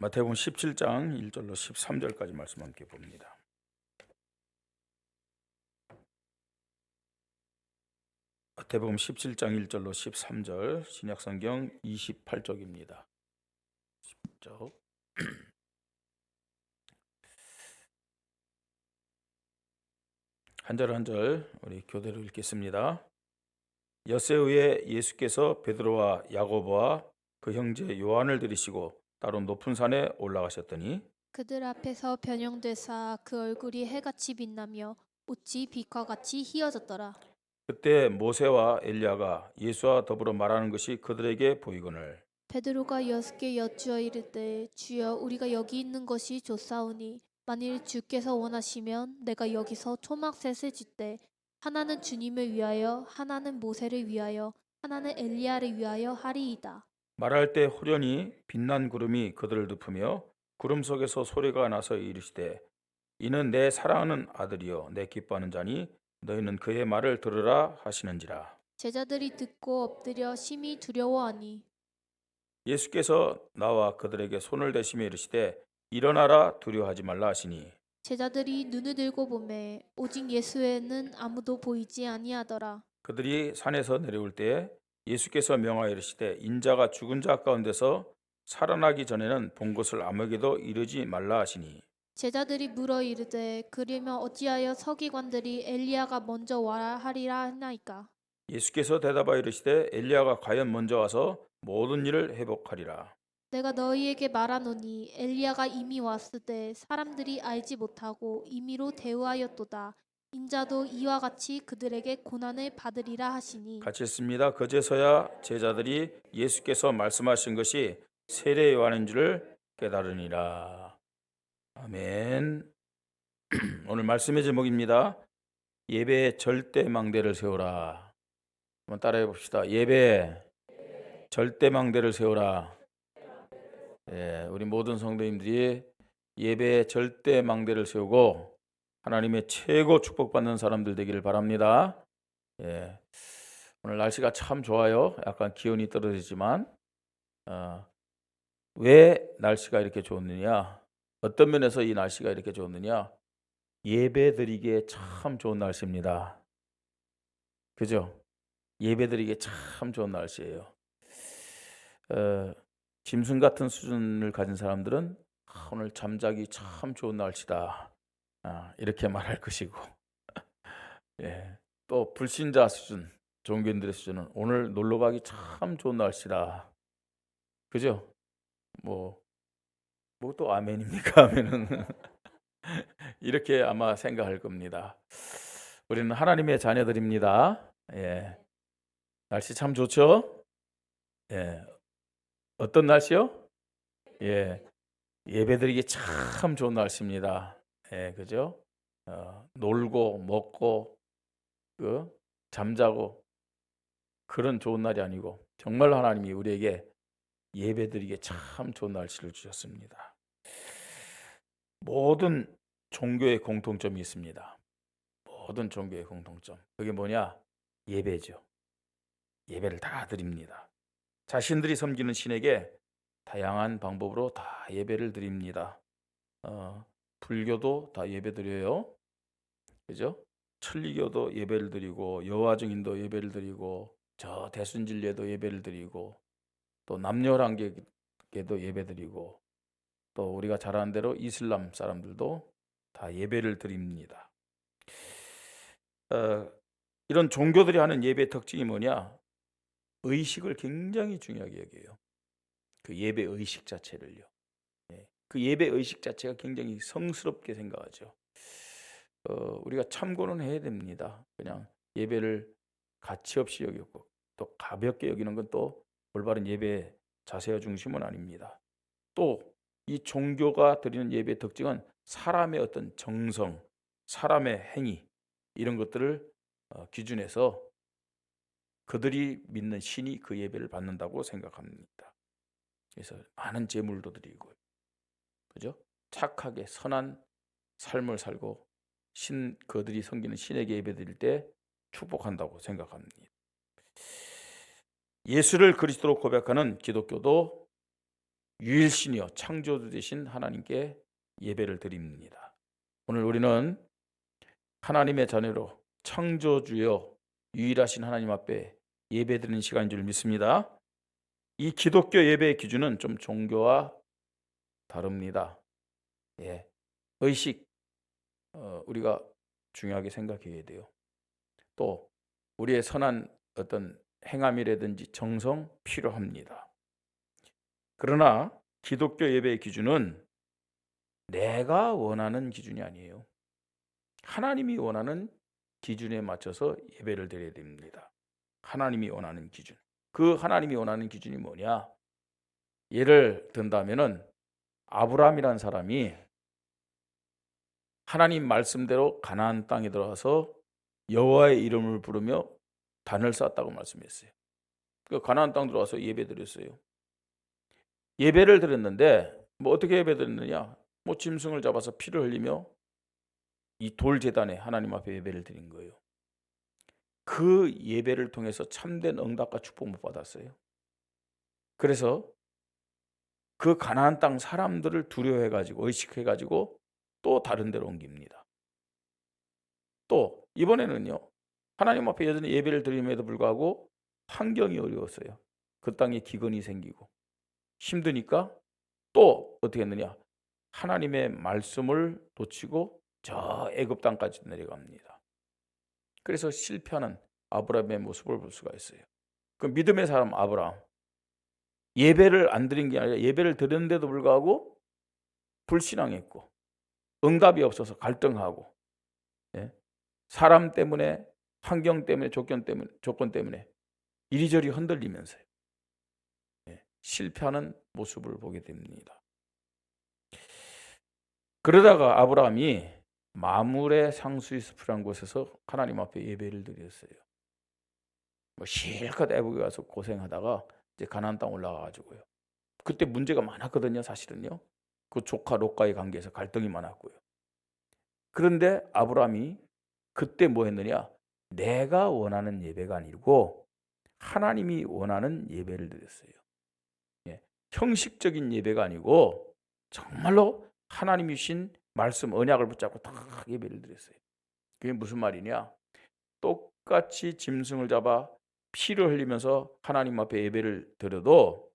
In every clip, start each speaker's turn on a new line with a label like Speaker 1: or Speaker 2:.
Speaker 1: 마태복음 17장 1절로 13절까지 말씀 함께 봅니다. 마태복음 17장 1절로 13절, 신약성경 28쪽입니다. 10쪽. 한 절 한 절 우리 교대로 읽겠습니다. 엿새 후에 예수께서 베드로와 야고보와 그 형제 요한을 들이시고 따로 높은 산에 올라가셨더니
Speaker 2: 그들 앞에서 변형되사 그 얼굴이 해같이 빛나며 옷이 빛과 같이 희어졌더라.
Speaker 1: 그때 모세와 엘리야가 예수와 더불어 말하는 것이 그들에게 보이거늘
Speaker 2: 베드로가 여섯께 여쭈어 이르되 주여 우리가 여기 있는 것이 좋사오니 만일 주께서 원하시면 내가 여기서 초막셋을 짓되 하나는 주님을 위하여 하나는 모세를 위하여 하나는 엘리야를 위하여 하리이다.
Speaker 1: 말할 때 호련히 빛난 구름이 그들을 덮으며 구름 속에서 소리가 나서 이르시되 이는 내 사랑하는 아들이요 내 기뻐하는 자니 너희는 그의 말을 들으라 하시는지라.
Speaker 2: 제자들이 듣고 엎드려 심히 두려워하니
Speaker 1: 예수께서 나와 그들에게 손을 대시며 이르시되 일어나라 두려워하지 말라 하시니
Speaker 2: 제자들이 눈을 들고 보매 오직 예수에는 아무도 보이지 아니하더라.
Speaker 1: 그들이 산에서 내려올 때에 예수께서 명하여 이르시되 인자가 죽은 자 가운데서 살아나기 전에는 본 것을 아무에게도 이르지 말라 하시니
Speaker 2: 제자들이 물어 이르되 그러면 어찌하여 서기관들이 엘리야가 먼저 와야 하리라 하나이까.
Speaker 1: 예수께서 대답하여 이르시되 엘리야가 과연 먼저 와서 모든 일을 회복하리라.
Speaker 2: 내가 너희에게 말하노니 엘리야가 이미 왔을 때 사람들이 알지 못하고 임의로 대우하였도다. 인자도 이와 같이 그들에게 고난을 받으리라 하시니
Speaker 1: 같이 읽습니다. 그제서야 제자들이 예수께서 말씀하신 것이 세례 요한인 줄을 깨달으니라. 아멘. 오늘 말씀의 제목입니다. 예배에 절대 망대를 세우라. 한번 따라해 봅시다. 예배에 절대 망대를 세우라. 우리 모든 성도님들이 예배에 절대 망대를 세우고 하나님의 최고 축복받는 사람들 되기를 바랍니다. 오늘 날씨가 참 좋아요. 약간 기온이 떨어지지만 왜 날씨가 이렇게 좋느냐? 어떤 면에서 이 날씨가 이렇게 좋느냐? 예배드리기에 참 좋은 날씨입니다. 그죠? 예배드리기에 참 좋은 날씨예요. 짐승 같은 수준을 가진 사람들은 오늘 잠자기 참 좋은 날씨다. 이렇게 말할 것이고 또 불신자 수준, 종교인들의 수준은 오늘 놀러 가기 참 좋은 날씨다. 그죠? 뭐 또 아멘입니까? 아멘은 이렇게 아마 생각할 겁니다. 우리는 하나님의 자녀들입니다. 날씨 참 좋죠? 어떤 날씨요? 예배드리기 참 좋은 날씨입니다. 그죠? 놀고 먹고 잠자고 그런 좋은 날이 아니고 정말 하나님이 우리에게 예배드리기에 참 좋은 날씨를 주셨습니다. 모든 종교의 공통점이 있습니다. 모든 종교의 공통점. 그게 뭐냐? 예배죠. 예배를 다 드립니다. 자신들이 섬기는 신에게 다양한 방법으로 다 예배를 드립니다. 불교도 다 예배 드려요. 그죠? 천리교도 예배를 드리고 여호와 증인도 예배를 드리고 저 대순진리에도 예배를 드리고 또 남녀란계에도 예배 드리고 또 우리가 잘 아는 대로 이슬람 사람들도 다 예배를 드립니다. 이런 종교들이 하는 예배 특징이 뭐냐? 의식을 굉장히 중요하게 여겨요. 그 예배 의식 자체를요. 그 예배 의식 자체가 굉장히 성스럽게 생각하죠. 우리가 참고는 해야 됩니다. 그냥 예배를 가치 없이 여기고 또 가볍게 여기는 건 또 올바른 예배 자세와 중심은 아닙니다. 또 이 종교가 드리는 예배의 특징은 사람의 어떤 정성, 사람의 행위 이런 것들을 기준해서 그들이 믿는 신이 그 예배를 받는다고 생각합니다. 그래서 많은 제물도 드리고, 그죠? 착하게 선한 삶을 살고 그들이 섬기는 신에게 예배드릴 때 축복한다고 생각합니다. 예수를 그리스도로 고백하는 기독교도 유일신이요 창조주 되신 하나님께 예배를 드립니다. 오늘 우리는 하나님의 자녀로 창조주여 유일하신 하나님 앞에 예배드리는 시간인 줄 믿습니다. 이 기독교 예배의 기준은 좀 종교와 다릅니다. 의식 우리가 중요하게 생각해야 돼요. 또 우리의 선한 어떤 행함이라든지 정성 필요합니다. 그러나 기독교 예배의 기준은 내가 원하는 기준이 아니에요. 하나님이 원하는 기준에 맞춰서 예배를 드려야 됩니다. 하나님이 원하는 기준. 그 하나님이 원하는 기준이 뭐냐? 예를 든다면은 아브라함이라는 사람이 하나님 말씀대로 가나안 땅에 들어가서 여호와의 이름을 부르며 단을 쌓았다고 말씀했어요. 그 가나안 땅 들어가서 예배 드렸어요. 예배를 드렸는데 뭐 어떻게 예배 드렸느냐? 뭐 짐승을 잡아서 피를 흘리며 이 돌 제단에 하나님 앞에 예배를 드린 거예요. 그 예배를 통해서 참된 응답과 축복 못 받았어요. 그래서 그 가나안 땅 사람들을 두려워해가지고 의식해가지고 또 다른 데로 옮깁니다. 또 이번에는요, 하나님 앞에 여전히 예배를 드림에도 불구하고 환경이 어려웠어요. 그 땅에 기근이 생기고 힘드니까 또 어떻게 했느냐? 하나님의 말씀을 놓치고 저 애굽 땅까지 내려갑니다. 그래서 실패하는 아브라함의 모습을 볼 수가 있어요. 그 믿음의 사람 아브라함, 예배를 안 드린 게 아니라 예배를 드렸는데도 불구하고 불신앙했고 응답이 없어서 갈등하고 사람 때문에 환경 때문에 조건 때문에 이리저리 흔들리면서요. 실패하는 모습을 보게 됩니다. 그러다가 아브라함이 마물의 상수이스프라는 곳에서 하나님 앞에 예배를 드렸어요. 뭐 실컷 애국에 가서 고생하다가 이제 가나안 땅 올라가가지고요. 그때 문제가 많았거든요, 사실은요. 그 조카 롯과의 관계에서 갈등이 많았고요. 그런데 아브라함이 그때 뭐 했느냐? 내가 원하는 예배가 아니고 하나님이 원하는 예배를 드렸어요. 형식적인 예배가 아니고 정말로 하나님이 주신 말씀 언약을 붙잡고 딱 예배를 드렸어요. 그게 무슨 말이냐? 똑같이 짐승을 잡아 피를 흘리면서 하나님 앞에 예배를 드려도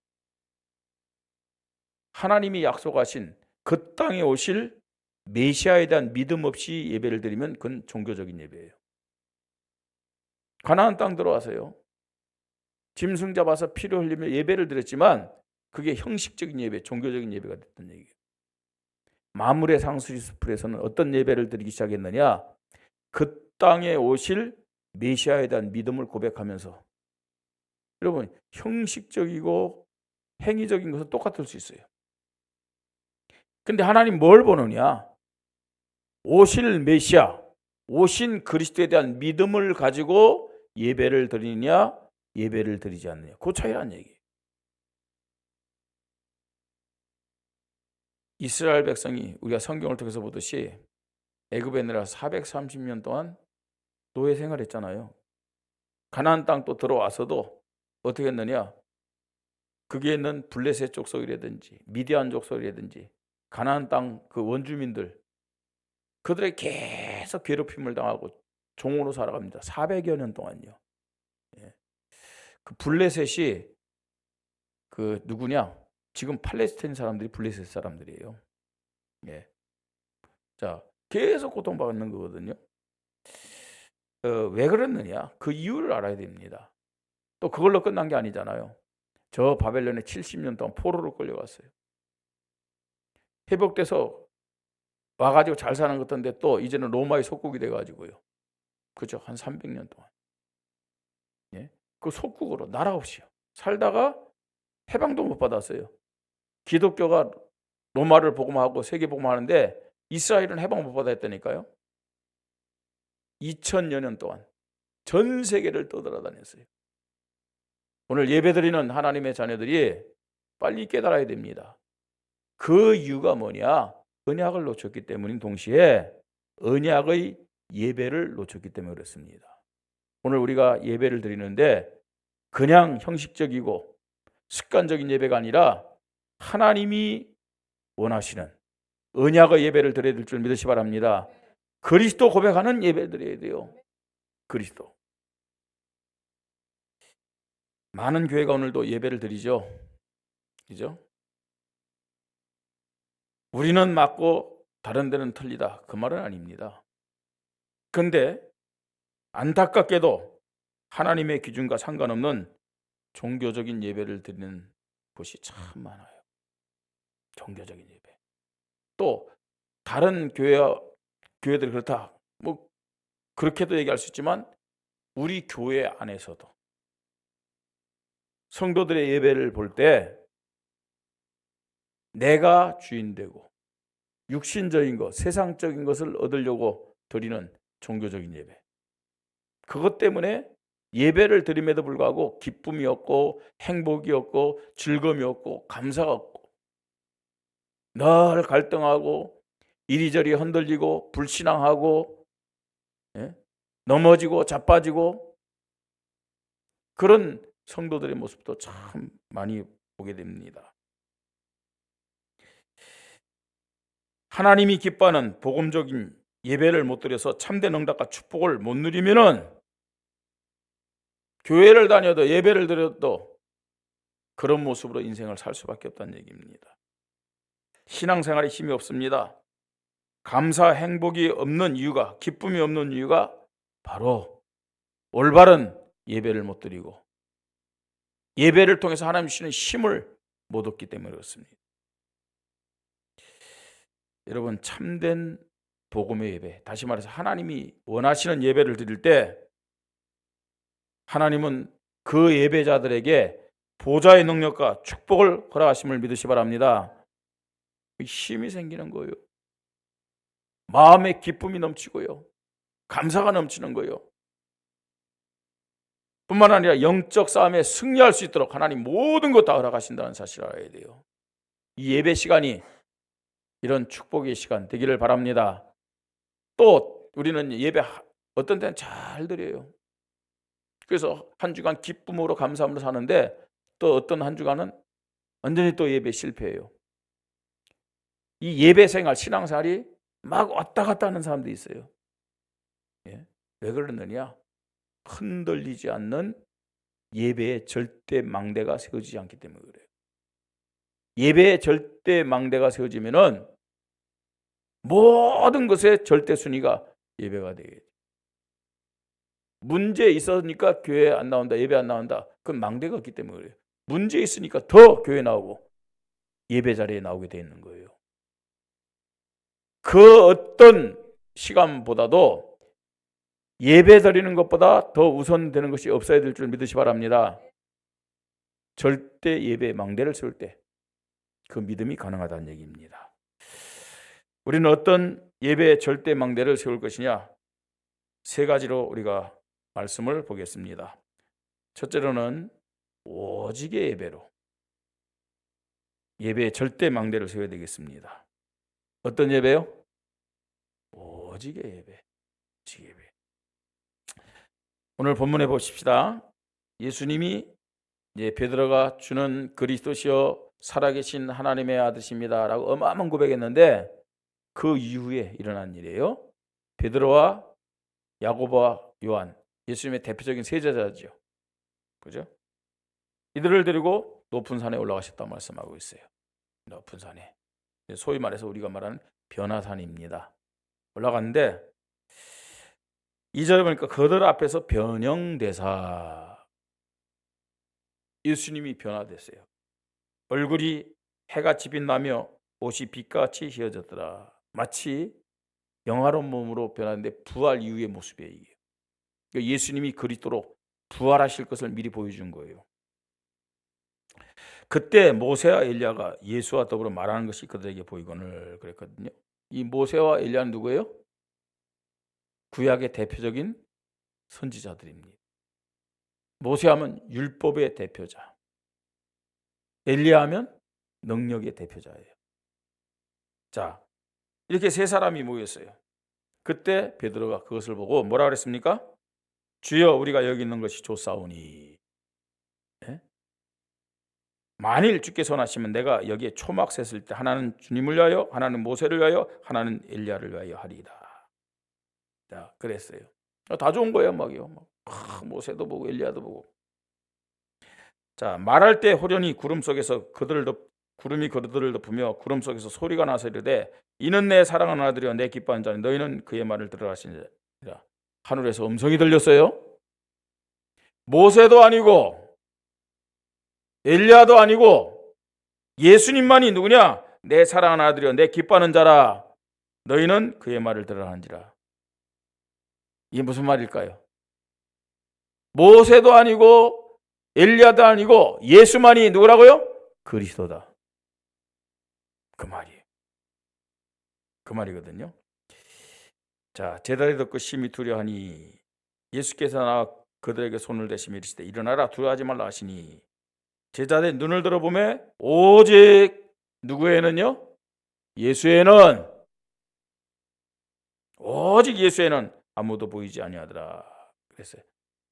Speaker 1: 하나님이 약속하신 그 땅에 오실 메시아에 대한 믿음 없이 예배를 드리면 그건 종교적인 예배예요. 가나안 땅 들어와서요, 짐승 잡아서 피를 흘리며 예배를 드렸지만 그게 형식적인 예배, 종교적인 예배가 됐던 얘기예요. 마물의 상수리스풀에서는 어떤 예배를 드리기 시작했느냐? 그 땅에 오실 메시아에 대한 믿음을 고백하면서, 여러분 형식적이고 행위적인 것은 똑같을 수 있어요. 근데 하나님 뭘 보느냐? 오실 메시아, 오신 그리스도에 대한 믿음을 가지고 예배를 드리느냐, 예배를 드리지 않느냐. 그 차이라는 얘기예요. 이스라엘 백성이 우리가 성경을 통해서 보듯이 애굽에 내려가서 430년 동안 노예 생활했잖아요. 가나안 땅 또 들어와서도 어떻게 했느냐? 거기에 있는 블레셋 족속이라든지 미디안 족속이라든지 가나안 땅 그 원주민들, 그들에게 계속 괴롭힘을 당하고 종으로 살아갑니다. 400여 년 동안요. 그 블레셋이 그 누구냐? 지금 팔레스타인 사람들이 블레셋 사람들이에요. 자, 계속 고통받는 거거든요. 왜 그랬느냐? 그 이유를 알아야 됩니다. 또 그걸로 끝난 게 아니잖아요. 저 바벨론에 70년 동안 포로로 끌려갔어요. 회복돼서 와가지고 잘 사는 것 같은데 또 이제는 로마의 속국이 돼가지고요. 그죠? 한 300년 동안. 그 속국으로 나라 없이요. 살다가 해방도 못 받았어요. 기독교가 로마를 복음하고 세계 복음하는데 이스라엘은 해방 못 받았다니까요. 2000여 년 동안 전 세계를 떠돌아다녔어요. 오늘 예배드리는 하나님의 자녀들이 빨리 깨달아야 됩니다. 그 이유가 뭐냐? 언약을 놓쳤기 때문인 동시에 언약의 예배를 놓쳤기 때문에 그렇습니다. 오늘 우리가 예배를 드리는데 그냥 형식적이고 습관적인 예배가 아니라 하나님이 원하시는 언약의 예배를 드려야 될 줄 믿으시 바랍니다. 그리스도 고백하는 예배 드려야 돼요. 그리스도. 많은 교회가 오늘도 예배를 드리죠. 그죠? 우리는 맞고 다른 데는 틀리다. 그 말은 아닙니다. 그런데 안타깝게도 하나님의 기준과 상관없는 종교적인 예배를 드리는 곳이 참 많아요. 종교적인 예배. 또 다른 교회들이 그렇다. 뭐 그렇게도 얘기할 수 있지만 우리 교회 안에서도 성도들의 예배를 볼 때 내가 주인 되고 육신적인 것, 세상적인 것을 얻으려고 드리는 종교적인 예배. 그것 때문에 예배를 드림에도 불구하고 기쁨이 없고 행복이 없고 즐거움이 없고 감사가 없고 늘 갈등하고 이리저리 흔들리고 불신앙하고 넘어지고 자빠지고 그런 성도들의 모습도 참 많이 보게 됩니다. 하나님이 기뻐하는 복음적인 예배를 못 드려서 참된 응답과 축복을 못 누리면은 교회를 다녀도 예배를 드려도 그런 모습으로 인생을 살 수밖에 없다는 얘기입니다. 신앙생활에 힘이 없습니다. 감사, 행복이 없는 이유가, 기쁨이 없는 이유가 바로 올바른 예배를 못 드리고 예배를 통해서 하나님 주시는 힘을 못 얻기 때문에 그렇습니다. 여러분, 참된 복음의 예배, 다시 말해서 하나님이 원하시는 예배를 드릴 때 하나님은 그 예배자들에게 보좌의 능력과 축복을 허락하심을 믿으시 바랍니다. 힘이 생기는 거예요. 마음의 기쁨이 넘치고요. 감사가 넘치는 거예요. 뿐만 아니라 영적 싸움에 승리할 수 있도록 하나님 모든 것 다 허락하신다는 사실을 알아야 돼요. 이 예배 시간이 이런 축복의 시간 되기를 바랍니다. 또 우리는 예배 어떤 때는 잘 드려요. 그래서 한 주간 기쁨으로 감사함으로 사는데 또 어떤 한 주간은 완전히 또 예배 실패해요. 이 예배 생활, 신앙생활이 막 왔다 갔다 하는 사람도 있어요. 왜 그러느냐? 흔들리지 않는 예배의 절대 망대가 세워지지 않기 때문에 그래요. 예배의 절대 망대가 세워지면은 모든 것의 절대 순위가 예배가 되겠죠. 문제 있으니까 교회 안 나온다, 예배 안 나온다. 그건 망대가 없기 때문에 그래요. 문제 있으니까 더 교회 나오고 예배 자리에 나오게 돼 있는 거예요. 그 어떤 시간보다도 예배 드리는 것보다 더 우선되는 것이 없어야 될 줄 믿으시 바랍니다. 절대 예배 망대를 세울 때 그 믿음이 가능하다는 얘기입니다. 우리는 어떤 예배 절대 망대를 세울 것이냐? 세 가지로 우리가 말씀을 보겠습니다. 첫째로는 오직의 예배로 예배의 절대 망대를 세워야 되겠습니다. 어떤 예배요? 오직의 예배. 오직의 예배. 오늘 본문에 보십시다. 예수님이 이제 베드로가 주는 그리스도시여 살아계신 하나님의 아들이십니다 라고 어마어마한 고백했는데 그 이후에 일어난 일이에요. 베드로와 야고보와 요한, 예수님의 대표적인 세제자죠. 그죠? 이들을 데리고 높은 산에 올라가셨다고 말씀하고 있어요. 높은 산에. 소위 말해서 우리가 말하는 변화산입니다. 올라갔는데 2절에 보니까 그들 앞에서 변형대사 예수님이 변화됐어요. 얼굴이 해같이 빛나며 옷이 빛같이 휘어졌더라. 마치 영화로운 몸으로 변하는데 부활 이후의 모습이에요. 이게. 그러니까 예수님이 그리스도로 부활하실 것을 미리 보여준 거예요. 그때 모세와 엘리야가 예수와 더불어 말하는 것이 그들에게 보이거늘 그랬거든요. 이 모세와 엘리야는 누구예요? 구약의 대표적인 선지자들입니다. 모세하면 율법의 대표자, 엘리야하면 능력의 대표자예요. 자, 이렇게 세 사람이 모였어요. 그때 베드로가 그것을 보고 뭐라 그랬습니까? 주여 우리가 여기 있는 것이 좋사오니. 네? 만일 주께서 원하시면 내가 여기에 초막 셋을 때 하나는 주님을 위하여, 하나는 모세를 위하여, 하나는 엘리야를 위하여 하리이다. 자, 그랬어요. 다 좋은 거예요, 막이요. 모세도 보고 엘리야도 보고. 자, 말할 때 호련히 구름 속에서 구름이 그들을 덮으며 구름 속에서 소리가 나서 이르되 이는 내 사랑하는 아들이여 내 기뻐하는 자니 너희는 그의 말을 들으라 하시니라. 하늘에서 음성이 들렸어요. 모세도 아니고 엘리야도 아니고 예수님만이 누구냐? 내 사랑하는 아들이여 내 기뻐하는 자라. 너희는 그의 말을 들으라 하는지라. 이게 무슨 말일까요? 모세도 아니고 엘리야도 아니고 예수만이 누구라고요? 그리스도다. 그 말이에요. 그 말이거든요. 자, 제자들이 듣고 심히 두려워하니 예수께서 나와 그들에게 손을 대시며 이르시되 일어나라 두려워하지 말라 하시니 제자들의 눈을 들어보매 오직 누구에는요? 예수에는, 오직 예수에는 아무도 보이지 아니하더라 그랬어요.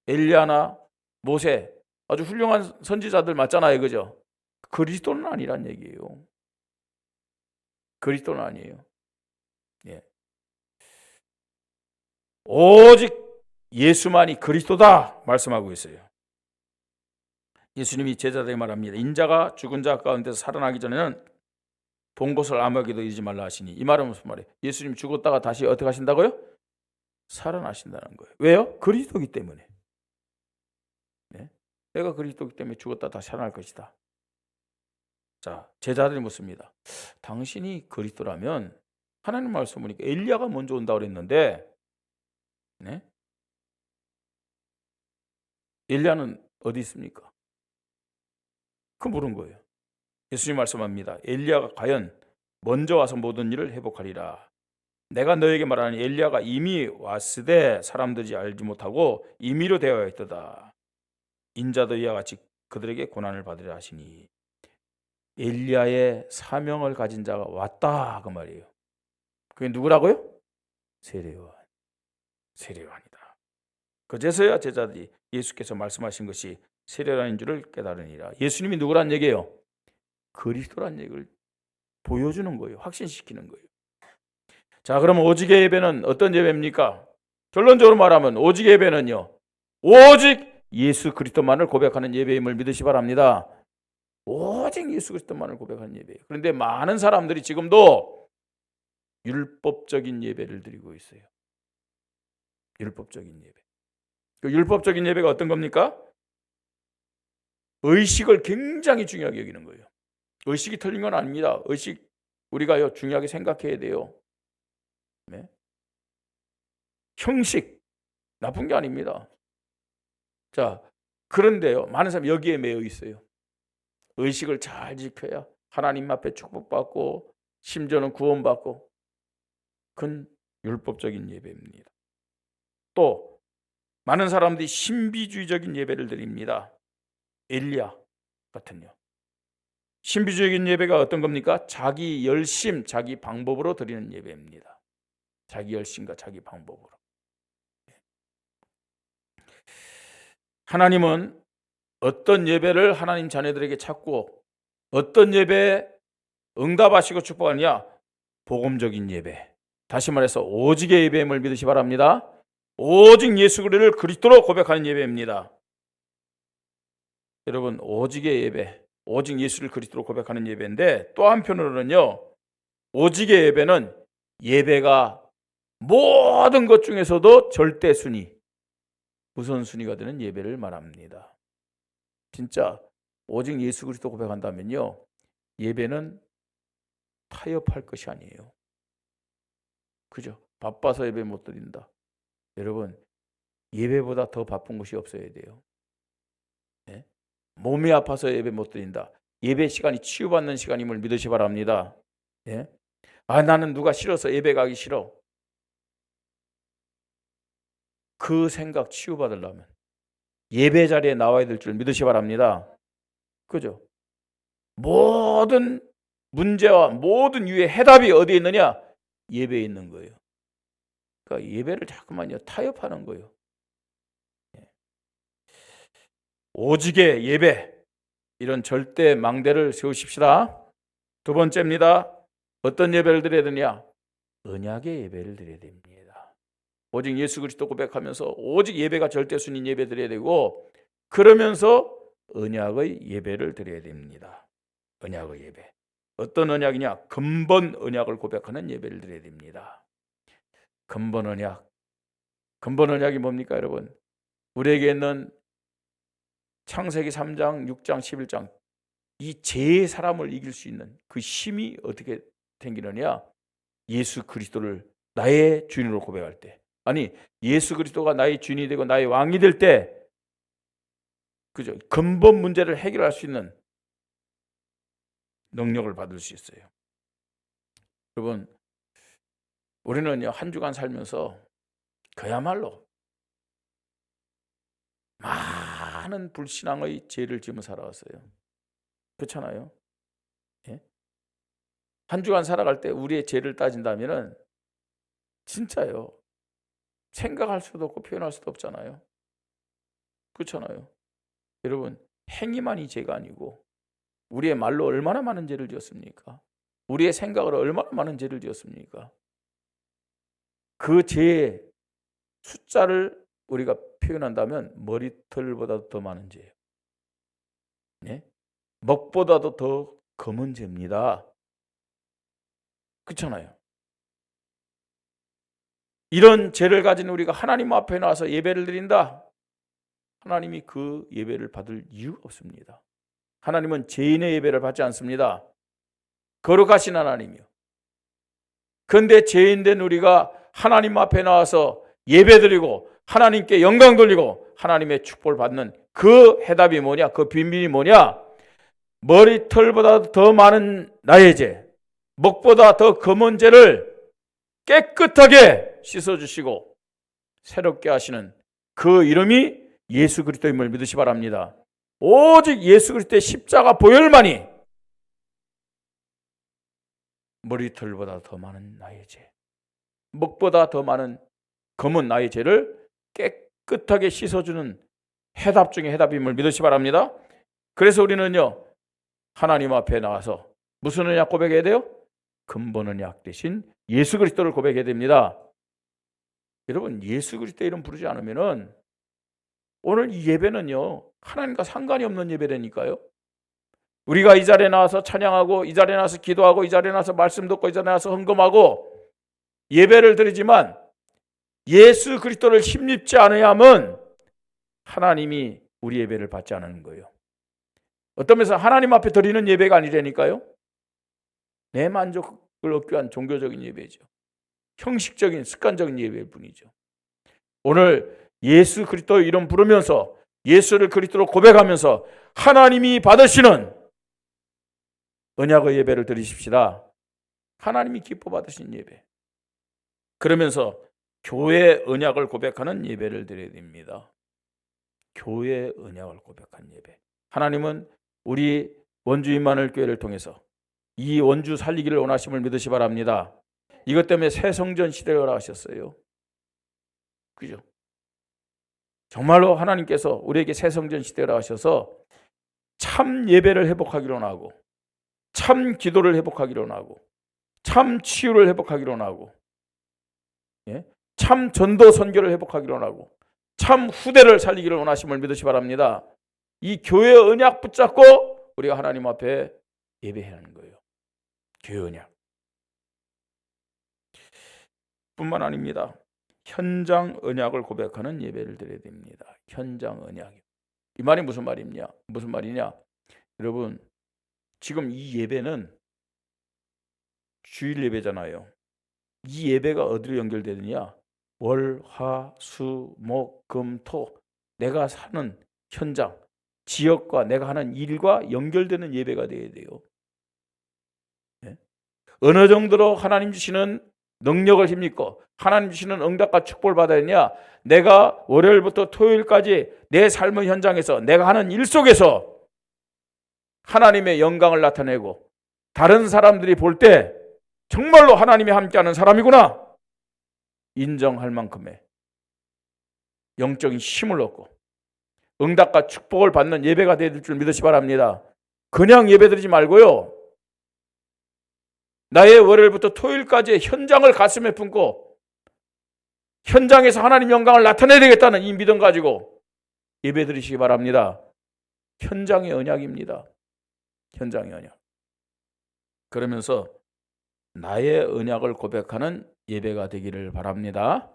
Speaker 1: 엘리야나 모세 아주 훌륭한 선지자들 맞잖아요, 그죠? 그리스도는 아니란 얘기예요. 그리스도는 아니에요. 예. 오직 예수만이 그리스도다 말씀하고 있어요. 예수님이 제자들에게 말합니다. 인자가 죽은 자 가운데서 살아나기 전에는 본 것을 아무에게도 이르지 말라 하시니, 이 말은 무슨 말이에요? 예수님 죽었다가 다시 어떻게 하신다고요? 살아나신다는 거예요. 왜요? 그리스도이기 때문에. 네? 내가 그리스도이기 때문에 죽었다 다시 살아날 것이다. 자, 제자들이 묻습니다. 당신이 그리스도라면 하나님 말씀 보니까 엘리야가 먼저 온다고 그랬는데, 네? 엘리야는 어디 있습니까? 그 물은 거예요. 예수님 말씀합니다. 엘리야가 과연 먼저 와서 모든 일을 회복하리라. 내가 너에게 말하니 엘리야가 이미 왔으되 사람들이 알지 못하고 임의로 되어 있도다. 인자도 이와 같이 그들에게 고난을 받으려 하시니, 엘리야의 사명을 가진 자가 왔다 그 말이에요. 그게 누구라고요? 세례요한. 세례요한이다. 그제서야 제자들이 예수께서 말씀하신 것이 세례요한인 줄을 깨달으니라. 예수님이 누구란 얘기예요? 그리스도란 얘기를 보여주는 거예요. 확신시키는 거예요. 자, 그러면 오직의 예배는 어떤 예배입니까? 결론적으로 말하면 오직의 예배는요, 오직 예수 그리스도만을 고백하는 예배임을 믿으시 바랍니다. 오직 예수 그리스도만을 고백하는 예배예요. 그런데 많은 사람들이 지금도 율법적인 예배를 드리고 있어요. 율법적인 예배. 그 율법적인 예배가 어떤 겁니까? 의식을 굉장히 중요하게 여기는 거예요. 의식이 틀린 건 아닙니다. 의식 우리가 중요하게 생각해야 돼요. 네? 형식 나쁜 게 아닙니다. 자, 그런데요, 많은 사람이 여기에 매여 있어요. 의식을 잘 지켜야 하나님 앞에 축복받고 심지어는 구원받고, 그건 율법적인 예배입니다. 또 많은 사람들이 신비주의적인 예배를 드립니다. 엘리야 같은요. 신비주의적인 예배가 어떤 겁니까? 자기 열심, 자기 방법으로 드리는 예배입니다. 자기 열심과 자기 방법으로. 하나님은 어떤 예배를 하나님 자녀들에게 찾고 어떤 예배에 응답하시고 축복하느냐? 복음적인 예배. 다시 말해서 오직의 예배임을 믿으시 바랍니다. 오직 예수 그리스도로 고백하는 예배입니다. 여러분, 오직의 예배, 오직 예수를 그리스도로 고백하는 예배인데, 또 한편으로는요, 오직의 예배는 예배가 모든 것 중에서도 절대 순위, 우선순위가 되는 예배를 말합니다. 진짜 오직 예수 그리스도 고백한다면요, 예배는 타협할 것이 아니에요. 그죠? 바빠서 예배 못 드린다. 여러분, 예배보다 더 바쁜 것이 없어야 돼요. 네? 몸이 아파서 예배 못 드린다. 예배 시간이 치유받는 시간임을 믿으시 바랍니다. 네? 아, 나는 누가 싫어서 예배 가기 싫어. 그 생각 치유받으려면 예배 자리에 나와야 될 줄 믿으시 바랍니다. 그죠? 모든 문제와 모든 유의 해답이 어디에 있느냐? 예배에 있는 거예요. 그러니까 예배를 자꾸만요 타협하는 거예요. 오직의 예배, 이런 절대 망대를 세우십시다. 두 번째입니다. 어떤 예배를 드려야 되냐? 언약의 예배를 드려야 됩니다. 오직 예수 그리스도 고백하면서 오직 예배가 절대순인 예배 드려야 되고, 그러면서 언약의 예배를 드려야 됩니다. 언약의 예배. 어떤 언약이냐? 근본 언약을 고백하는 예배를 드려야 됩니다. 근본 언약. 근본 언약이 뭡니까, 여러분? 우리에게 있는 창세기 3장, 6장, 11장, 이 제 사람을 이길 수 있는 그 힘이 어떻게 생기느냐? 예수 그리스도를 나의 주인으로 고백할 때, 아니 예수 그리스도가 나의 주인이 되고 나의 왕이 될 때, 그죠? 근본 문제를 해결할 수 있는 능력을 받을 수 있어요. 여러분, 우리는요, 한 주간 살면서 그야말로 많은 불신앙의 죄를 지으며 살아왔어요. 그렇잖아요. 예? 한 주간 살아갈 때 우리의 죄를 따진다면은 진짜요, 생각할 수도 없고 표현할 수도 없잖아요. 그렇잖아요. 여러분, 행위만이 죄가 아니고 우리의 말로 얼마나 많은 죄를 지었습니까? 우리의 생각으로 얼마나 많은 죄를 지었습니까? 그 죄의 숫자를 우리가 표현한다면 머리털보다도 더 많은 죄예요. 네? 먹보다도 더 검은 죄입니다. 그렇잖아요. 이런 죄를 가진 우리가 하나님 앞에 나와서 예배를 드린다. 하나님이 그 예배를 받을 이유가 없습니다. 하나님은 죄인의 예배를 받지 않습니다. 거룩하신 하나님이요. 그런데 죄인된 우리가 하나님 앞에 나와서 예배드리고 하나님께 영광 돌리고 하나님의 축복을 받는 그 해답이 뭐냐? 그 비밀이 뭐냐? 머리털보다 더 많은 나의 죄, 먹보다 더 검은 죄를 깨끗하게 씻어주시고 새롭게 하시는 그 이름이 예수 그리스도임을 믿으시 바랍니다. 오직 예수 그리스도의 십자가 보혈만이 머리털보다 더 많은 나의 죄, 먹보다 더 많은 검은 나의 죄를 깨끗하게 씻어주는 해답 중에 해답임을 믿으시 바랍니다. 그래서 우리는요, 하나님 앞에 나와서 무슨 언약 고백해야 돼요? 근본 언약 대신 예수 그리스도를 고백해야 됩니다. 여러분, 예수 그리스도 이름 부르지 않으면은 오늘 이 예배는요, 하나님과 상관이 없는 예배라니까요. 우리가 이 자리에 나와서 찬양하고, 이 자리에 나와서 기도하고, 이 자리에 나와서 말씀 듣고, 이 자리에 나와서 헌금하고 예배를 드리지만 예수 그리스도를 힘입지 않으면 하나님이 우리 예배를 받지 않는 거예요. 어떤 면에서 하나님 앞에 드리는 예배가 아니라니까요. 내 만족을 얻기 위한 종교적인 예배죠. 형식적인 습관적인 예배일 뿐이죠. 오늘 예수 그리스도 이름 부르면서 예수를 그리스도로 고백하면서 하나님이 받으시는 언약의 예배를 드리십시다. 하나님이 기뻐 받으신 예배. 그러면서 교회 언약을 고백하는 예배를 드려야 됩니다. 교회 언약을 고백한 예배. 하나님은 우리 원주 임마누엘 교회를 통해서 이 원주 살리기를 원하심을 믿으시 바랍니다. 이것 때문에 새 성전 시대를 하셨어요. 그죠? 정말로 하나님께서 우리에게 새 성전 시대를 하셔서 참 예배를 회복하기로 하고, 참 기도를 회복하기로 하고, 참 치유를 회복하기로 하고, 참 전도 선교를 회복하기로 하고, 참 후대를 살리기를 원하심을 믿으시 바랍니다. 이 교회 언약 붙잡고 우리가 하나님 앞에 예배해야 하는 거예요. 교회 언약 뿐만 아닙니다. 현장 언약을 고백하는 예배를 드려야 됩니다. 현장 언약. 이 말이 무슨 말이냐? 무슨 말이냐? 여러분, 지금 이 예배는 주일 예배잖아요. 이 예배가 어디로 연결되느냐? 월, 화, 수, 목, 금, 토. 내가 사는 현장, 지역과 내가 하는 일과 연결되는 예배가 되어야 돼요. 네? 어느 정도로 하나님 주시는 능력을 힘입고 하나님 주시는 응답과 축복을 받아야 되냐? 내가 월요일부터 토요일까지 내 삶의 현장에서 내가 하는 일 속에서 하나님의 영광을 나타내고 다른 사람들이 볼 때 정말로 하나님이 함께하는 사람이구나 인정할 만큼의 영적인 힘을 얻고 응답과 축복을 받는 예배가 될 줄 믿으시 바랍니다. 그냥 예배드리지 말고요. 나의 월요일부터 토요일까지 현장을 가슴에 품고 현장에서 하나님 영광을 나타내야 되겠다는 이 믿음 가지고 예배드리시기 바랍니다. 현장의 언약입니다. 현장의 언약. 그러면서 나의 언약을 고백하는 예배가 되기를 바랍니다.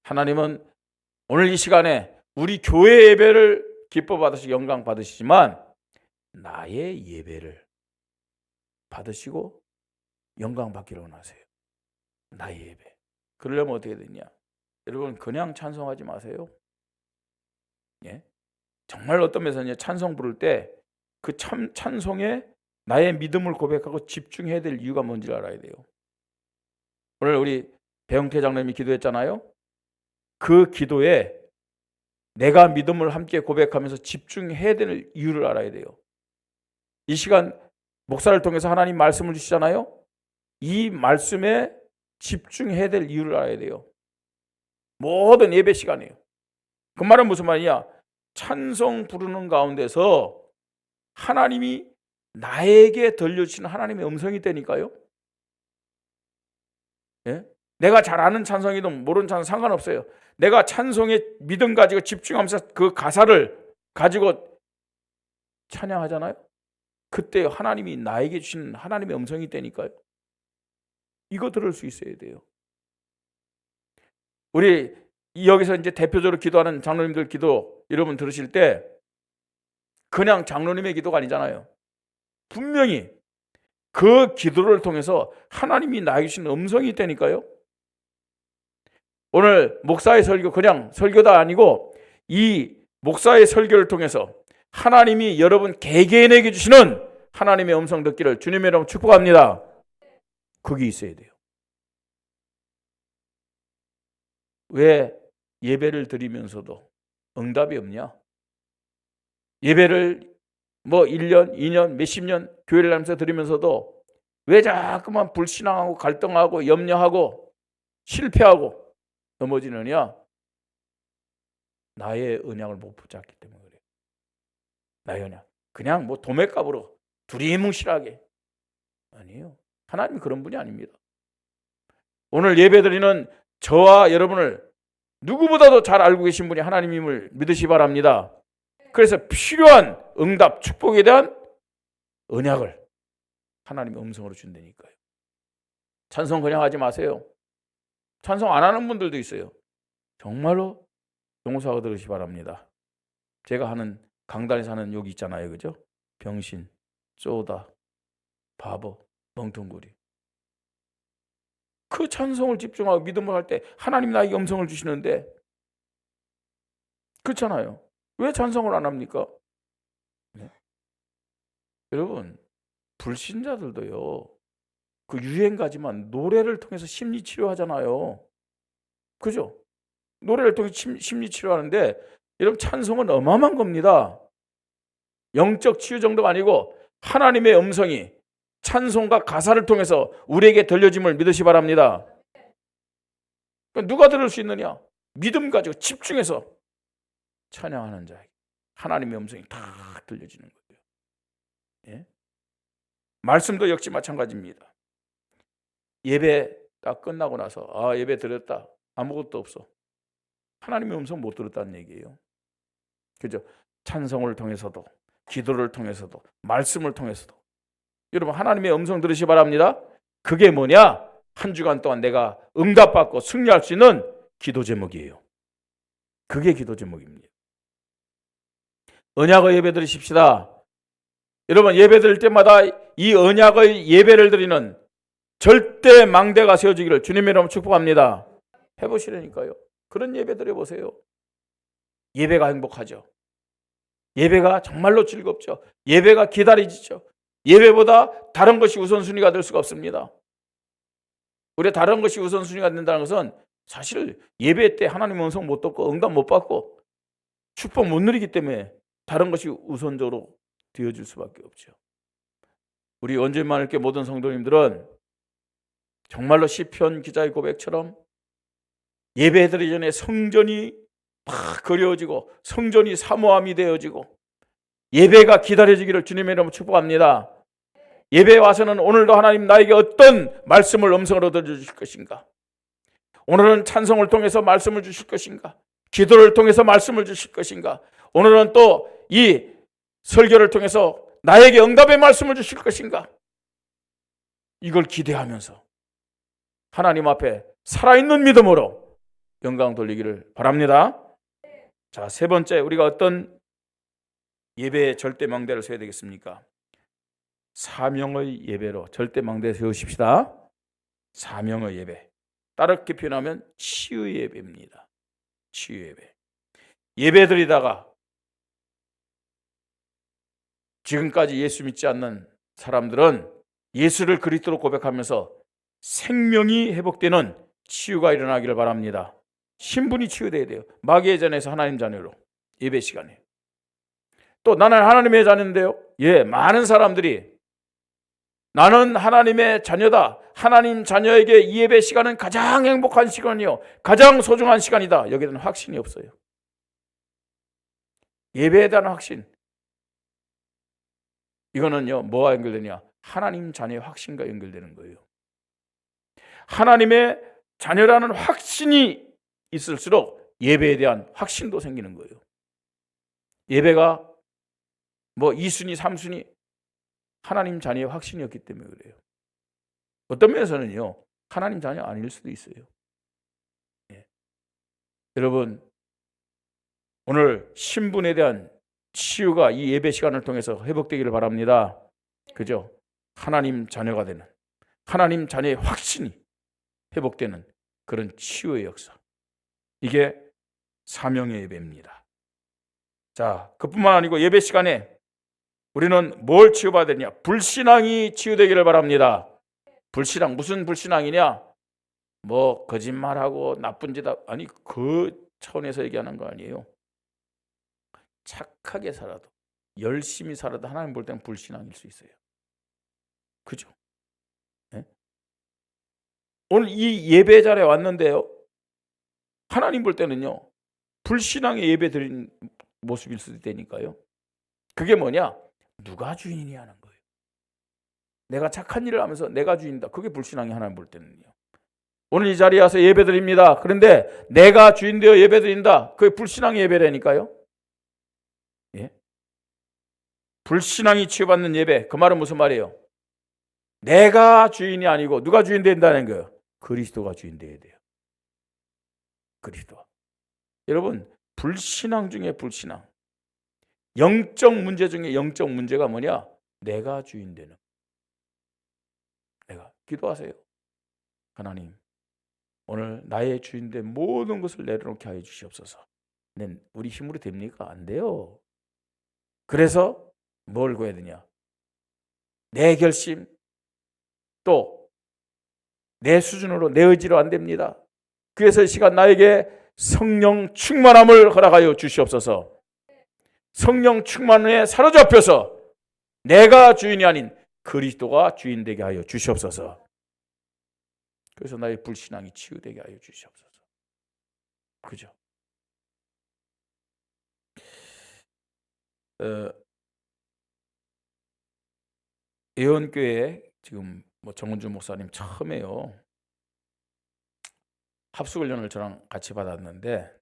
Speaker 1: 하나님은 오늘 이 시간에 우리 교회 예배를 기뻐 받으시고 영광 받으시지만 나의 예배를 받으시고 영광 받기를 원하세요. 나의 예배. 그러려면 어떻게 되냐? 여러분 그냥 찬송하지 마세요. 예? 정말 어떤 면에서 찬송 부를 때 그 찬송에 나의 믿음을 고백하고 집중해야 될 이유가 뭔지 알아야 돼요. 오늘 우리 배영태 장로님이 기도했잖아요. 그 기도에 내가 믿음을 함께 고백하면서 집중해야 될 이유를 알아야 돼요. 이 시간 목사를 통해서 하나님 말씀을 주시잖아요. 이 말씀에 집중해야 될 이유를 알아야 돼요. 모든 예배 시간이에요. 그 말은 무슨 말이냐? 찬송 부르는 가운데서 하나님이 나에게 들려주시는 하나님의 음성이 되니까요. 예? 내가 잘 아는 찬송이든 모르는 찬송 상관없어요. 내가 찬송에 믿음 가지고 집중하면서 그 가사를 가지고 찬양하잖아요. 그때 하나님이 나에게 주신 하나님의 음성이 되니까요. 이거 들을 수 있어야 돼요. 우리 여기서 이제 대표적으로 기도하는 장로님들 기도 여러분 들으실 때 그냥 장로님의 기도가 아니잖아요. 분명히 그 기도를 통해서 하나님이 나에게 주신 음성이 있다니까요. 오늘 목사의 설교 그냥 설교가 아니고 이 목사의 설교를 통해서 하나님이 여러분 개개인에게 주시는 하나님의 음성 듣기를 주님의 이름으로 축복합니다. 그게 있어야 돼요. 왜 예배를 드리면서도 응답이 없냐? 예배를 뭐 1년, 2년, 몇십 년 교회를 하면서 드리면서도 왜 자꾸만 불신앙하고 갈등하고 염려하고 실패하고 넘어지느냐? 나의 언약을 못 붙잡기 때문에 그래요. 나의 언약. 그냥 뭐 도매값으로 두리뭉실하게. 아니에요. 하나님이 그런 분이 아닙니다. 오늘 예배드리는 저와 여러분을 누구보다도 잘 알고 계신 분이 하나님임을 믿으시 바랍니다. 그래서 필요한 응답, 축복에 대한 언약을 하나님의 음성으로 준다니까요. 찬송 그냥 하지 마세요. 찬송 안 하는 분들도 있어요. 정말로 용서하고 들으시 바랍니다. 제가 하는 강단에서 하는 욕이 있잖아요. 그죠? 병신, 쪼다, 바보, 멍텅구리. 그 찬송을 집중하고 믿음을 할 때 하나님 나에게 음성을 주시는데 그렇잖아요. 왜 찬송을 안 합니까? 네? 여러분 불신자들도요. 그 유행가지만 노래를 통해서 심리치료하잖아요. 그죠? 노래를 통해서 심리치료하는데 여러분 찬송은 어마어마한 겁니다. 영적 치유 정도가 아니고 하나님의 음성이 찬송과 가사를 통해서 우리에게 들려짐을 믿으시 바랍니다. 누가 들을 수 있느냐? 믿음 가지고 집중해서 찬양하는 자에게 하나님의 음성이 다 들려지는 거예요. 예? 말씀도 역시 마찬가지입니다. 예배가 끝나고 나서 예배 드렸다. 아무것도 없어. 하나님의 음성 못 들었다는 얘기예요. 그죠? 찬송을 통해서도 기도를 통해서도 말씀을 통해서도 여러분 하나님의 음성 들으시 바랍니다. 그게 뭐냐? 한 주간 동안 내가 응답받고 승리할 수 있는 기도 제목이에요. 그게 기도 제목입니다. 언약의 예배 드리십시다. 여러분 예배 드릴 때마다 이 언약의 예배를 드리는 절대 망대가 세워지기를 주님의 이름으로 축복합니다. 해보시라니까요. 그런 예배 드려보세요. 예배가 행복하죠. 예배가 정말로 즐겁죠. 예배가 기다려지죠. 예배보다 다른 것이 우선순위가 될 수가 없습니다. 우리 다른 것이 우선순위가 된다는 것은 사실 예배 때 하나님의 음성 못 듣고 응답 못 받고 축복 못 누리기 때문에 다른 것이 우선적으로 되어질 수밖에 없죠. 우리 원주민만을교 모든 성도님들은 정말로 시편 기자의 고백처럼 예배드리기 전에 성전이 막 그리워지고 성전이 사모함이 되어지고 예배가 기다려지기를 주님의 이름으로 축복합니다. 예배에 와서는 오늘도 하나님 나에게 어떤 말씀을 음성으로 들려주실 것인가? 오늘은 찬송을 통해서 말씀을 주실 것인가? 기도를 통해서 말씀을 주실 것인가? 오늘은 또 이 설교를 통해서 나에게 응답의 말씀을 주실 것인가? 이걸 기대하면서 하나님 앞에 살아있는 믿음으로 영광 돌리기를 바랍니다. 자, 세 번째, 우리가 어떤 예배의 절대 망대를 세워야 되겠습니까? 사명의 예배로 절대 망대 세우십시다. 사명의 예배. 따르게 표현하면 치유 예배입니다. 치유 예배. 예배드리다가 지금까지 예수 믿지 않는 사람들은 예수를 그리스도로 고백하면서 생명이 회복되는 치유가 일어나기를 바랍니다. 신분이 치유돼야 돼요. 마귀의 전에서 하나님 자녀로 예배 시간에. 또 나는 하나님의 자녀인데요. 예, 많은 사람들이 나는 하나님의 자녀다. 하나님 자녀에게 이 예배 시간은 가장 행복한 시간이요, 가장 소중한 시간이다. 여기에 대한 확신이 없어요. 예배에 대한 확신. 이거는요, 뭐와 연결되냐? 하나님 자녀의 확신과 연결되는 거예요. 하나님의 자녀라는 확신이 있을수록 예배에 대한 확신도 생기는 거예요. 예배가 뭐 2순위, 3순위, 하나님 자녀의 확신이었기 때문에 그래요. 어떤 면에서는요, 하나님 자녀 아닐 수도 있어요. 예. 여러분, 오늘 신분에 대한 치유가 이 예배 시간을 통해서 회복되기를 바랍니다. 그죠? 하나님 자녀가 되는, 하나님 자녀의 확신이 회복되는 그런 치유의 역사. 이게 사명의 예배입니다. 자, 그뿐만 아니고 예배 시간에 우리는 뭘 치유받아야 되냐? 불신앙이 치유되기를 바랍니다. 불신앙, 무슨 불신앙이냐? 뭐 거짓말하고 나쁜 짓, 아니 그 차원에서 얘기하는 거 아니에요. 착하게 살아도, 열심히 살아도 하나님 볼 때는 불신앙일 수 있어요. 그죠? 네? 오늘 이 예배 자리에 왔는데요, 하나님 볼 때는요, 불신앙의 예배 드린 모습일 수도 있다니까요. 그게 뭐냐? 누가 주인이냐 하는 거예요. 내가 착한 일을 하면서 내가 주인이다. 그게 불신앙이 하나님 볼 때는요. 오늘 이 자리에 와서 예배 드립니다. 그런데 내가 주인 되어 예배 드린다. 그게 불신앙의 예배라니까요. 예? 불신앙이 치유받는 예배. 그 말은 무슨 말이에요? 내가 주인이 아니고 누가 주인 된다는 거예요? 그리스도가 주인 되어야 돼요. 그리스도. 여러분, 불신앙 중에 불신앙. 영적 문제 중에 영적 문제가 뭐냐? 내가 주인 되는. 내가. 기도하세요. 하나님, 오늘 나의 주인 된 모든 것을 내려놓게 하여 주시옵소서. 우리 힘으로 됩니까? 안 돼요. 그래서 뭘 구해야 되냐? 내 결심, 또 내 수준으로, 내 의지로 안 됩니다. 그래서 이 시간 나에게 성령 충만함을 허락하여 주시옵소서. 성령 충만에 사로잡혀서 내가 주인이 아닌 그리스도가 주인 되게 하여 주시옵소서. 그래서 나의 불신앙이 치유되게 하여 주시옵소서. 그죠? 예언교회 지금 뭐 정은주 목사님 처음에요, 합숙 훈련을 저랑 같이 받았는데,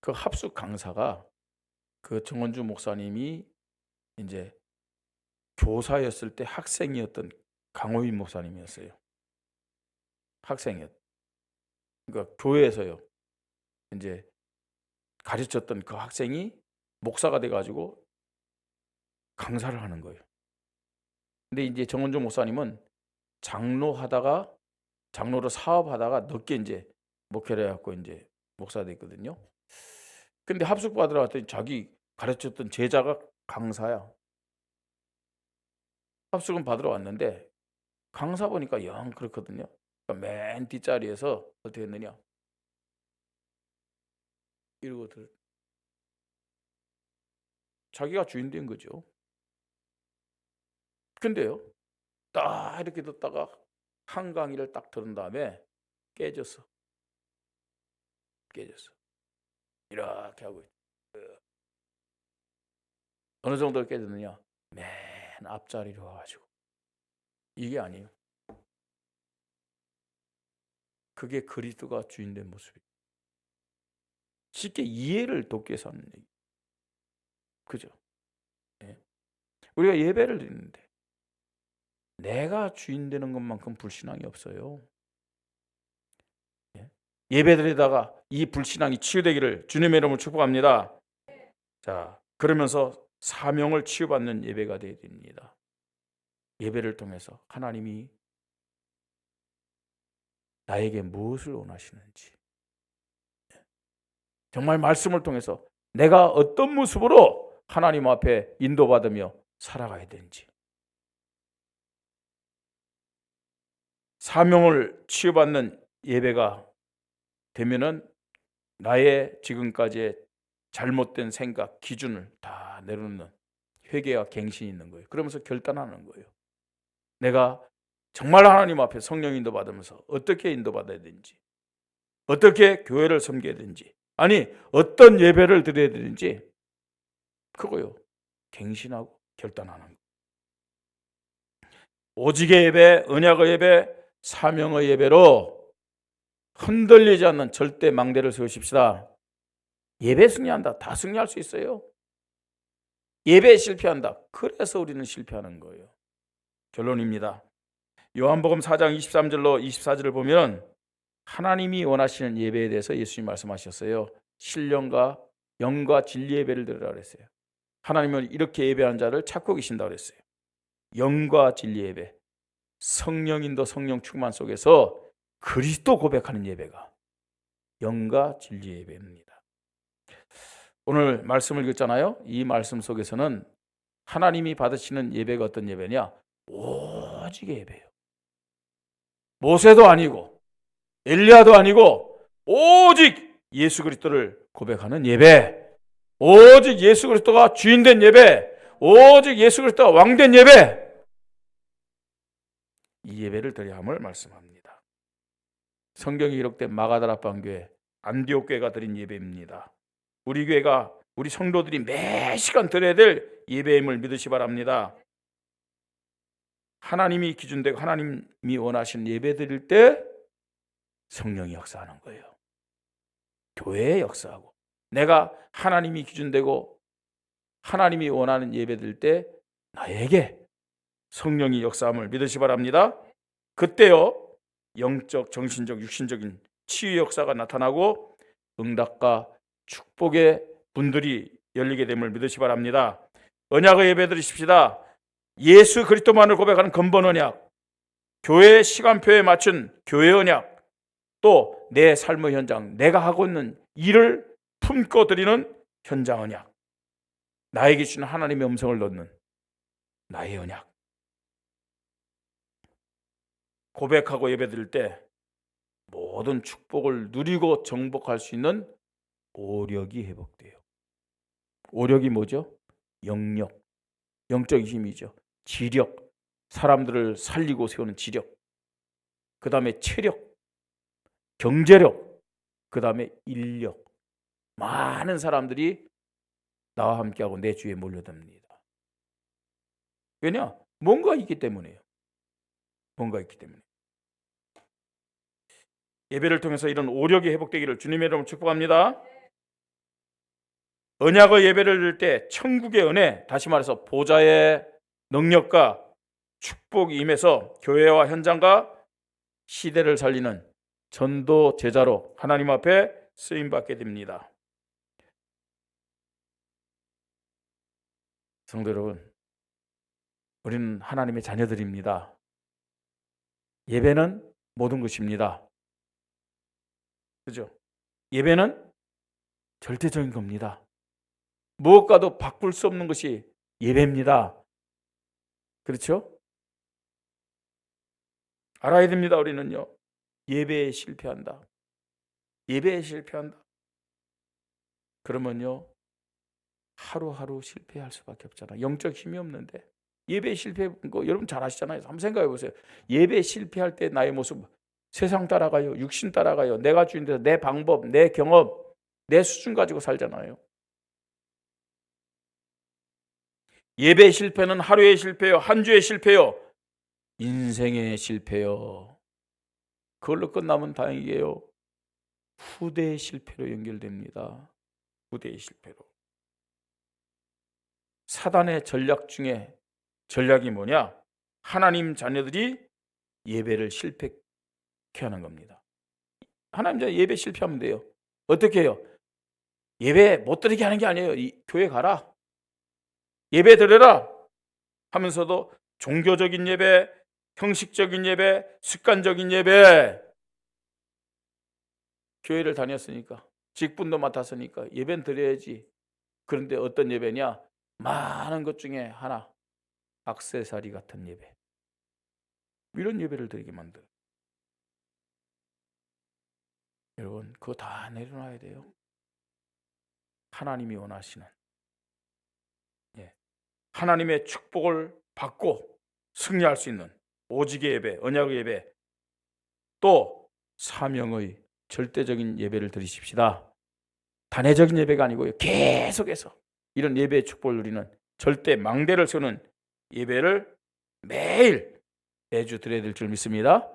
Speaker 1: 그 합숙 강사가 그 정은주 목사님이 이제 교사였을 때 학생이었던 강호인 목사님이었어요. 학생이었. 그러니까 교회에서요, 이제 가르쳤던 그 학생이 목사가 돼가지고 강사를 하는 거예요. 근데 이제 정은주 목사님은 장로로 사업하다가 늦게 이제 목회를 해갖고 이제 목사 됐거든요. 근데 합숙 받으러 왔더니 자기 가르쳤던 제자가 강사야. 합숙은 받으러 왔는데 강사 보니까 영 그렇거든요. 그러니까 맨 뒷자리에서 어떻게 했느냐, 이러고 자기가 주인 된 거죠. 근데요, 딱 이렇게 듣다가 한 강의를 딱 들은 다음에 깨졌어. 이렇게 하고 어느 정도 깨졌느냐? 맨 앞자리로 와가지고. 이게 아니에요. 그게 그리스도가 주인된 모습이에요. 쉽게 이해를 돕기 위해서 하는 얘기. 그죠? 예. 우리가 예배를 드리는데 내가 주인 되는 것만큼 불신앙이 없어요. 예. 예배 드리다가 이 불신앙이 치유되기를 주님의 이름으로 축복합니다. 자, 그러면서 사명을 치유받는 예배가 되어야 됩니다. 예배를 통해서 하나님이 나에게 무엇을 원하시는지, 정말 말씀을 통해서 내가 어떤 모습으로 하나님 앞에 인도받으며 살아가야 되는지, 사명을 치유받는 예배가 되면은 나의 지금까지의 잘못된 생각, 기준을 다 내려놓는 회개와 갱신이 있는 거예요. 그러면서 결단하는 거예요. 내가 정말 하나님 앞에 성령 인도받으면서 어떻게 인도받아야 되는지, 어떻게 교회를 섬겨야 되는지, 아니 어떤 예배를 드려야 되는지, 그거요. 갱신하고 결단하는 거예요. 오직의 예배, 언약의 예배, 사명의 예배로 흔들리지 않는 절대 망대를 세우십시다. 예배 승리한다. 다 승리할 수 있어요. 예배에 실패한다. 그래서 우리는 실패하는 거예요. 결론입니다. 요한복음 4장 23절로 24절을 보면 하나님이 원하시는 예배에 대해서 예수님이 말씀하셨어요. 신령과 영과 진리 예배를 드리라 그랬어요. 하나님은 이렇게 예배하는 자를 찾고 계신다 그랬어요. 영과 진리 예배, 성령인도 성령 충만 속에서 그리스도 고백하는 예배가 영과 진리 예배입니다. 오늘 말씀을 읽었잖아요. 이 말씀 속에서는 하나님이 받으시는 예배가 어떤 예배냐? 오직의 예배예요. 모세도 아니고 엘리야도 아니고 오직 예수 그리스도를 고백하는 예배, 오직 예수 그리스도가 주인된 예배, 오직 예수 그리스도가 왕된 예배, 이 예배를 드려야 함을 말씀합니다. 성경에 기록된 마가다락방 교회, 안디옥 교회가 드린 예배입니다. 우리 교회가, 우리 성도들이 매 시간 드려야 될 예배임을 믿으시 바랍니다. 하나님이 기준되고 하나님이 원하시는 예배 드릴 때 성령이 역사하는 거예요. 교회에 역사하고, 내가 하나님이 기준되고 하나님이 원하는 예배 드릴 때 나에게 성령이 역사함을 믿으시 바랍니다. 그때요 영적, 정신적, 육신적인 치유 역사가 나타나고 응답과 축복의 문들이 열리게 됨을 믿으시 바랍니다. 언약의 예배 드리십시다. 예수 그리스도만을 고백하는 근본 언약, 교회 시간표에 맞춘 교회 언약, 또 내 삶의 현장, 내가 하고 있는 일을 품고 드리는 현장 언약, 나에게 주는 하나님의 음성을 넣는 나의 언약, 고백하고 예배드릴 때 모든 축복을 누리고 정복할 수 있는 오력이 회복돼요. 오력이 뭐죠? 영력, 영적 힘이죠. 지력, 사람들을 살리고 세우는 지력, 그 다음에 체력, 경제력, 그 다음에 인력. 많은 사람들이 나와 함께하고 내 주위에 몰려듭니다. 왜냐? 뭔가 있기 때문이에요. 뭔가 있기 때문에. 예배를 통해서 이런 오력이 회복되기를 주님의 이름으로 축복합니다. 언약의 예배를 드릴 때 천국의 은혜, 다시 말해서 보좌의 능력과 축복이 임해서 교회와 현장과 시대를 살리는 전도 제자로 하나님 앞에 쓰임받게 됩니다. 성도 여러분, 우리는 하나님의 자녀들입니다. 예배는 모든 것입니다. 그죠? 예배는 절대적인 겁니다. 무엇과도 바꿀 수 없는 것이 예배입니다. 그렇죠? 알아야 됩니다. 우리는요, 예배에 실패한다. 예배에 실패한다. 그러면요, 하루하루 실패할 수밖에 없잖아. 영적 힘이 없는데 예배에 실패한 거 여러분 잘 아시잖아요. 한번 생각해 보세요. 예배에 실패할 때 나의 모습, 세상 따라가요, 육신 따라가요, 내가 주인돼서 내 방법, 내 경험, 내 수준 가지고 살잖아요. 예배 실패는 하루의 실패요, 한 주의 실패요, 인생의 실패요. 그걸로 끝나면 다행이에요. 후대의 실패로 연결됩니다. 후대의 실패로. 사단의 전략 중에 전략이 뭐냐? 하나님 자녀들이 예배를 실패케 하는 겁니다. 하나님 자녀 예배 실패하면 돼요. 어떻게 해요? 예배 못 드리게 하는 게 아니에요. 교회 가라, 예배 드려라 하면서도 종교적인 예배, 형식적인 예배, 습관적인 예배, 교회를 다녔으니까, 직분도 맡았으니까 예배는 드려야지. 그런데 어떤 예배냐? 많은 것 중에 하나, 액세서리 같은 예배, 이런 예배를 드리게 만들어요. 여러분, 그거 다 내려놔야 돼요. 하나님이 원하시는, 하나님의 축복을 받고 승리할 수 있는 오직의 예배, 언약의 예배, 또 사명의 절대적인 예배를 드리십시다. 단회적인 예배가 아니고요, 계속해서 이런 예배의 축복을 누리는, 절대 망대를 세우는 예배를 매주 드려야 될 줄 믿습니다.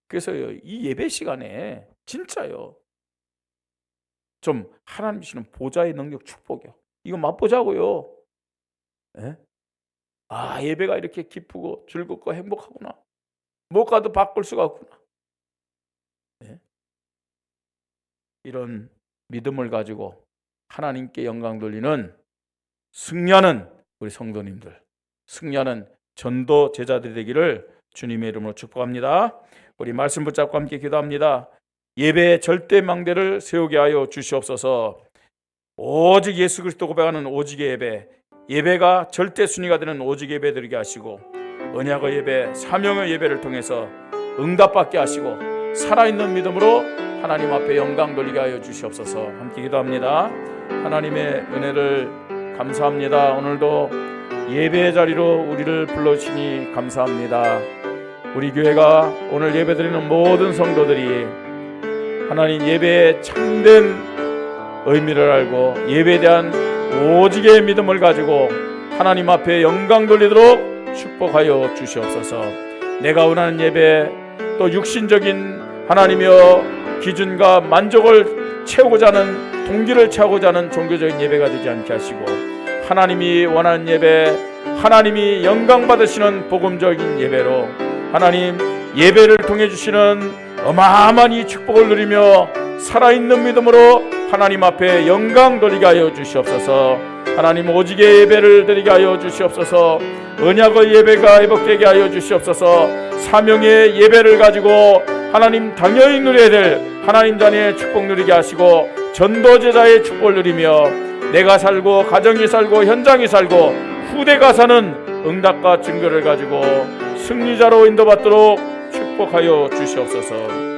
Speaker 1: 그래서 이 예배 시간에 진짜요, 좀 하나님 주시는 보좌의 능력, 축복이요, 이거 맛보자고요. 예배가 이렇게 기쁘고 즐겁고 행복하구나, 못 가도 바꿀 수가 없구나. 이런 믿음을 가지고 하나님께 영광 돌리는 승리하는 우리 성도님들, 승리하는 전도 제자들이 되기를 주님의 이름으로 축복합니다. 우리 말씀 붙잡고 함께 기도합니다. 예배의 절대 망대를 세우게 하여 주시옵소서. 오직 예수 그리스도 고백하는 오직의 예배, 예배가 절대 순위가 되는 오직 예배 드리게 하시고, 언약의 예배, 사명의 예배를 통해서 응답받게 하시고, 살아있는 믿음으로 하나님 앞에 영광 돌리게 하여 주시옵소서. 함께 기도합니다. 하나님의 은혜를 감사합니다. 오늘도 예배의 자리로 우리를 불러주시니 감사합니다. 우리 교회가 오늘 예배드리는 모든 성도들이 하나님 예배의 참된 의미를 알고 예배에 대한 오직의 믿음을 가지고 하나님 앞에 영광 돌리도록 축복하여 주시옵소서. 내가 원하는 예배, 또 육신적인 하나님이여 기준과 만족을 채우고자 하는, 동기를 채우고자 하는 종교적인 예배가 되지 않게 하시고, 하나님이 원하는 예배, 하나님이 영광 받으시는 복음적인 예배로 하나님 예배를 통해 주시는 어마어마한 이 축복을 누리며 살아있는 믿음으로 하나님 앞에 영광 돌리게 하여 주시옵소서. 하나님 오직의 예배를 드리게 하여 주시옵소서. 언약의 예배가 회복되게 하여 주시옵소서. 사명의 예배를 가지고 하나님 당연히 누려야 될 하나님 자녀의 축복 누리게 하시고, 전도제자의 축복을 누리며 내가 살고 가정이 살고 현장이 살고 후대가 사는 응답과 증거를 가지고 승리자로 인도받도록 축복하여 주시옵소서.